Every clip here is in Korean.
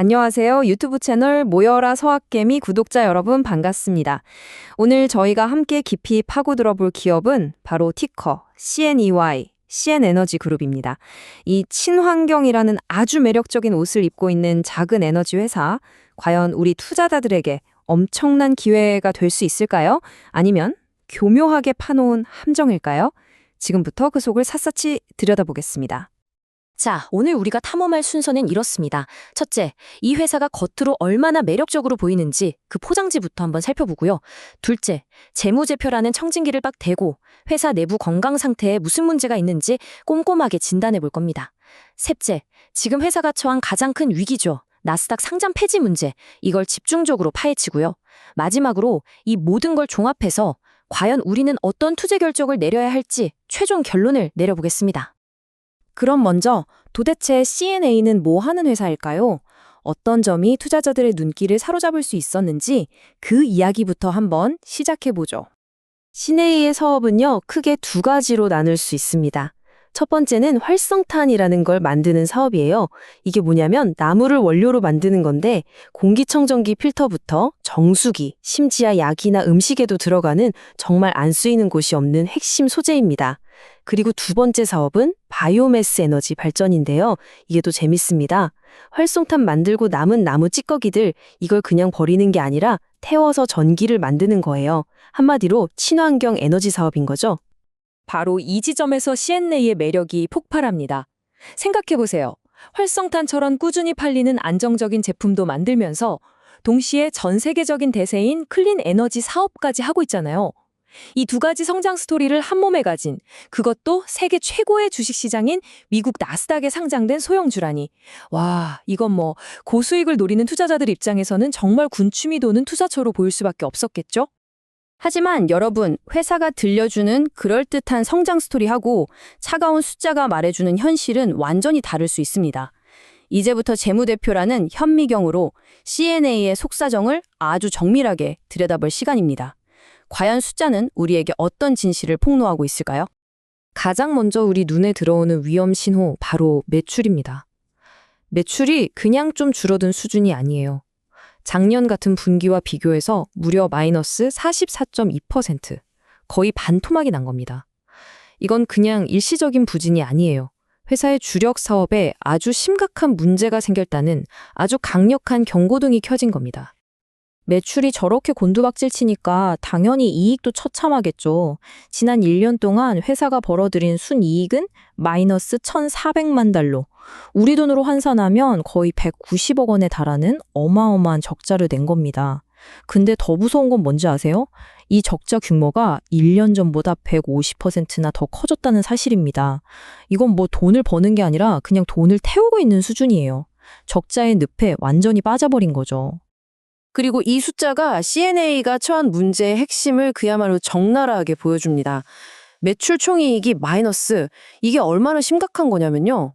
안녕하세요. 유튜브 채널 모여라 서학개미 구독자 여러분 반갑습니다. 오늘 저희가 함께 깊이 파고들어 볼 기업은 바로 티커 CNEY, CN에너지 그룹입니다. 이 친환경이라는 아주 매력적인 옷을 입고 있는 작은 에너지 회사, 과연 우리 투자자들에게 엄청난 기회가 될 수 있을까요? 아니면 교묘하게 파놓은 함정일까요? 지금부터 그 속을 샅샅이 들여다보겠습니다. 자, 오늘 우리가 탐험할 순서는 이렇습니다. 첫째, 이 회사가 겉으로 얼마나 매력적으로 보이는지 그 포장지부터 한번 살펴보고요. 둘째, 재무제표라는 청진기를 빡 대고 회사 내부 건강 상태에 무슨 문제가 있는지 꼼꼼하게 진단해 볼 겁니다. 셋째, 지금 회사가 처한 가장 큰 위기죠. 나스닥 상장 폐지 문제, 이걸 집중적으로 파헤치고요. 마지막으로 이 모든 걸 종합해서 과연 우리는 어떤 투자 결정을 내려야 할지 최종 결론을 내려보겠습니다. 그럼 먼저 도대체 CNA는 뭐 하는 회사일까요? 어떤 점이 투자자들의 눈길을 사로잡을 수 있었는지 그 이야기부터 한번 시작해보죠. CNA의 사업은요, 크게 두 가지로 나눌 수 있습니다. 첫 번째는 활성탄이라는 걸 만드는 사업이에요. 이게 뭐냐면 나무를 원료로 만드는 건데 공기청정기 필터부터 정수기, 심지어 약이나 음식에도 들어가는 정말 안 쓰이는 곳이 없는 핵심 소재입니다. 그리고 두 번째 사업은 바이오매스 에너지 발전인데요. 이게 또 재밌습니다. 활성탄 만들고 남은 나무 찌꺼기들, 이걸 그냥 버리는 게 아니라 태워서 전기를 만드는 거예요. 한마디로 친환경 에너지 사업인 거죠. 바로 이 지점에서 CNA의 매력이 폭발합니다. 생각해보세요. 활성탄처럼 꾸준히 팔리는 안정적인 제품도 만들면서 동시에 전 세계적인 대세인 클린 에너지 사업까지 하고 있잖아요. 이 두 가지 성장 스토리를 한 몸에 가진, 그것도 세계 최고의 주식시장인 미국 나스닥에 상장된 소형주라니. 와, 이건 뭐 고수익을 노리는 투자자들 입장에서는 정말 군침이 도는 투자처로 보일 수밖에 없었겠죠? 하지만 여러분, 회사가 들려주는 그럴듯한 성장 스토리하고 차가운 숫자가 말해주는 현실은 완전히 다를 수 있습니다. 이제부터 재무대표라는 현미경으로 CNA의 속사정을 아주 정밀하게 들여다볼 시간입니다. 과연 숫자는 우리에게 어떤 진실을 폭로하고 있을까요? 가장 먼저 우리 눈에 들어오는 위험 신호, 바로 매출입니다. 매출이 그냥 좀 줄어든 수준이 아니에요. 작년 같은 분기와 비교해서 무려 마이너스 44.2%, 거의 반토막이 난 겁니다. 이건 그냥 일시적인 부진이 아니에요. 회사의 주력 사업에 아주 심각한 문제가 생겼다는 아주 강력한 경고등이 켜진 겁니다. 매출이 저렇게 곤두박질 치니까 당연히 이익도 처참하겠죠. 지난 1년 동안 회사가 벌어들인 순이익은 마이너스 1,400만 달러. 우리 돈으로 환산하면 거의 190억 원에 달하는 어마어마한 적자를 낸 겁니다. 근데 더 무서운 건 뭔지 아세요? 이 적자 규모가 1년 전보다 150%나 더 커졌다는 사실입니다. 이건 뭐 돈을 버는 게 아니라 그냥 돈을 태우고 있는 수준이에요. 적자의 늪에 완전히 빠져버린 거죠. 그리고 이 숫자가 CNA가 처한 문제의 핵심을 그야말로 적나라하게 보여줍니다. 매출 총이익이 마이너스, 이게 얼마나 심각한 거냐면요.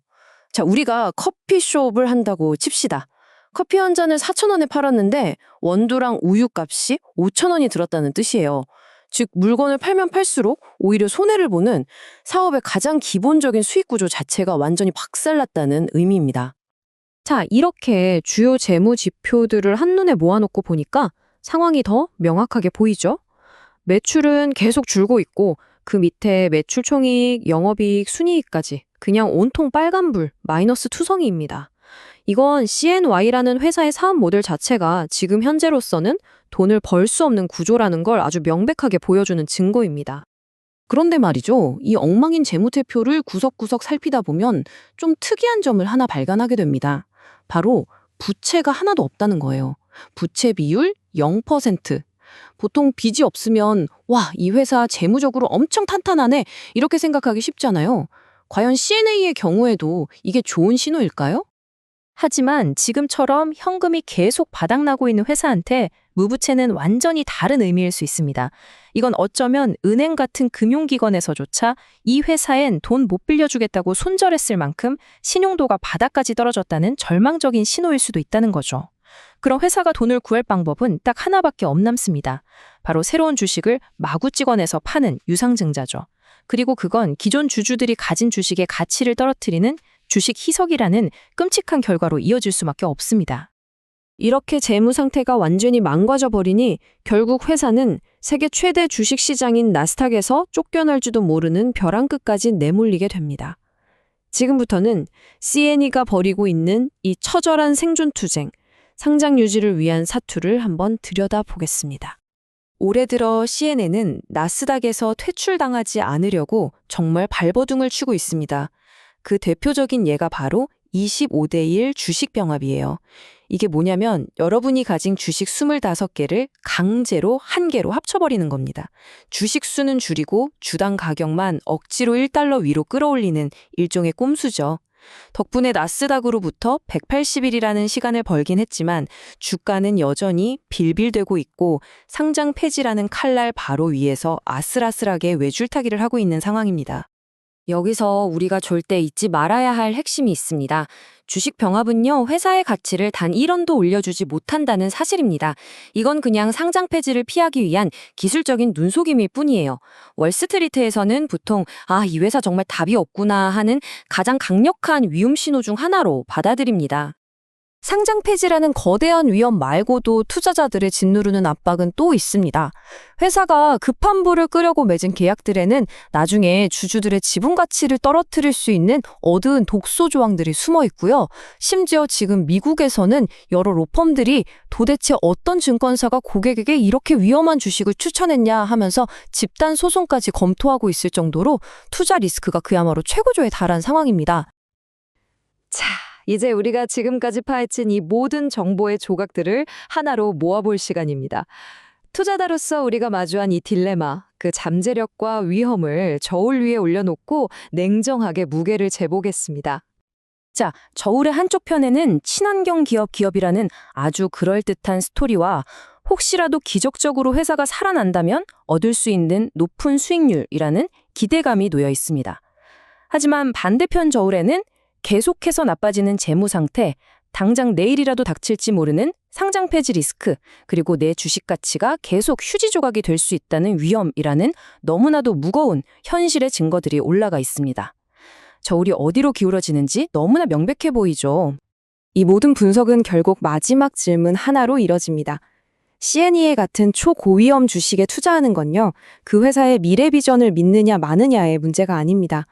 자, 우리가 커피숍을 한다고 칩시다. 커피 한 잔을 4,000원에 팔았는데 원두랑 우유 값이 5,000원이 들었다는 뜻이에요. 즉 물건을 팔면 팔수록 오히려 손해를 보는 사업의 가장 기본적인 수익 구조 자체가 완전히 박살났다는 의미입니다. 자, 이렇게 주요 재무 지표들을 한눈에 모아놓고 보니까 상황이 더 명확하게 보이죠? 매출은 계속 줄고 있고 그 밑에 매출 총이익, 영업이익, 순이익까지 그냥 온통 빨간불, 마이너스 투성이입니다. 이건 CNY라는 회사의 사업 모델 자체가 지금 현재로서는 돈을 벌 수 없는 구조라는 걸 아주 명백하게 보여주는 증거입니다. 그런데 말이죠. 이 엉망인 재무제표를 구석구석 살피다 보면 좀 특이한 점을 하나 발견하게 됩니다. 바로 부채가 하나도 없다는 거예요. 부채 비율 0%. 보통 빚이 없으면 와, 이 회사 재무적으로 엄청 탄탄하네 이렇게 생각하기 쉽잖아요. 과연 CNA의 경우에도 이게 좋은 신호일까요? 하지만 지금처럼 현금이 계속 바닥나고 있는 회사한테 무부채는 완전히 다른 의미일 수 있습니다. 이건 어쩌면 은행 같은 금융기관에서조차 이 회사엔 돈 못 빌려주겠다고 손절했을 만큼 신용도가 바닥까지 떨어졌다는 절망적인 신호일 수도 있다는 거죠. 그럼 회사가 돈을 구할 방법은 딱 하나밖에 없남습니다. 바로 새로운 주식을 마구 찍어내서 파는 유상증자죠. 그리고 그건 기존 주주들이 가진 주식의 가치를 떨어뜨리는 주식 희석이라는 끔찍한 결과로 이어질 수밖에 없습니다. 이렇게 재무 상태가 완전히 망가져 버리니 결국 회사는 세계 최대 주식 시장인 나스닥에서 쫓겨날지도 모르는 벼랑 끝까지 내몰리게 됩니다. 지금부터는 CNE가 벌이고 있는 이 처절한 생존투쟁, 상장 유지를 위한 사투를 한번 들여다보겠습니다. 올해 들어 CNN은 나스닥에서 퇴출당하지 않으려고 정말 발버둥을 치고 있습니다. 그 대표적인 예가 바로 25대1 주식병합이에요. 이게 뭐냐면 여러분이 가진 주식 25개를 강제로 한 개로 합쳐버리는 겁니다. 주식 수는 줄이고 주당 가격만 억지로 1달러 위로 끌어올리는 일종의 꼼수죠. 덕분에 나스닥으로부터 180일이라는 시간을 벌긴 했지만 주가는 여전히 빌빌대고 있고 상장 폐지라는 칼날 바로 위에서 아슬아슬하게 외줄타기를 하고 있는 상황입니다. 여기서 우리가 절대 잊지 말아야 할 핵심이 있습니다. 주식 병합은요, 회사의 가치를 단 1원도 올려주지 못한다는 사실입니다. 이건 그냥 상장 폐지를 피하기 위한 기술적인 눈속임일 뿐이에요. 월스트리트에서는 보통 이 회사 정말 답이 없구나 하는 가장 강력한 위험 신호 중 하나로 받아들입니다. 상장 폐지라는 거대한 위험 말고도 투자자들의 짓누르는 압박은 또 있습니다. 회사가 급한 불을 끄려고 맺은 계약들에는 나중에 주주들의 지분 가치를 떨어뜨릴 수 있는 어두운 독소 조항들이 숨어 있고요. 심지어 지금 미국에서는 여러 로펌들이 도대체 어떤 증권사가 고객에게 이렇게 위험한 주식을 추천했냐 하면서 집단 소송까지 검토하고 있을 정도로 투자 리스크가 그야말로 최고조에 달한 상황입니다. 자, 이제 우리가 지금까지 파헤친 이 모든 정보의 조각들을 하나로 모아볼 시간입니다. 투자자로서 우리가 마주한 이 딜레마, 그 잠재력과 위험을 저울 위에 올려놓고 냉정하게 무게를 재보겠습니다. 자, 저울의 한쪽 편에는 친환경 기업이라는 아주 그럴듯한 스토리와 혹시라도 기적적으로 회사가 살아난다면 얻을 수 있는 높은 수익률이라는 기대감이 놓여 있습니다. 하지만 반대편 저울에는 계속해서 나빠지는 재무 상태, 당장 내일이라도 닥칠지 모르는 상장 폐지 리스크, 그리고 내 주식 가치가 계속 휴지 조각이 될 수 있다는 위험이라는 너무나도 무거운 현실의 증거들이 올라가 있습니다. 저울이 어디로 기울어지는지 너무나 명백해 보이죠. 이 모든 분석은 결국 마지막 질문 하나로 이뤄집니다. CNEA 같은 초고위험 주식에 투자하는 건요, 그 회사의 미래 비전을 믿느냐 마느냐의 문제가 아닙니다.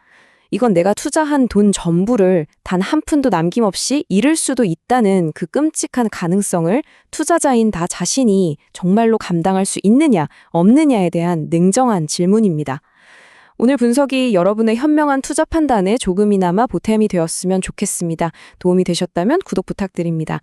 이건 내가 투자한 돈 전부를 단 한 푼도 남김없이 잃을 수도 있다는 그 끔찍한 가능성을 투자자인 나 자신이 정말로 감당할 수 있느냐, 없느냐에 대한 냉정한 질문입니다. 오늘 분석이 여러분의 현명한 투자 판단에 조금이나마 보탬이 되었으면 좋겠습니다. 도움이 되셨다면 구독 부탁드립니다.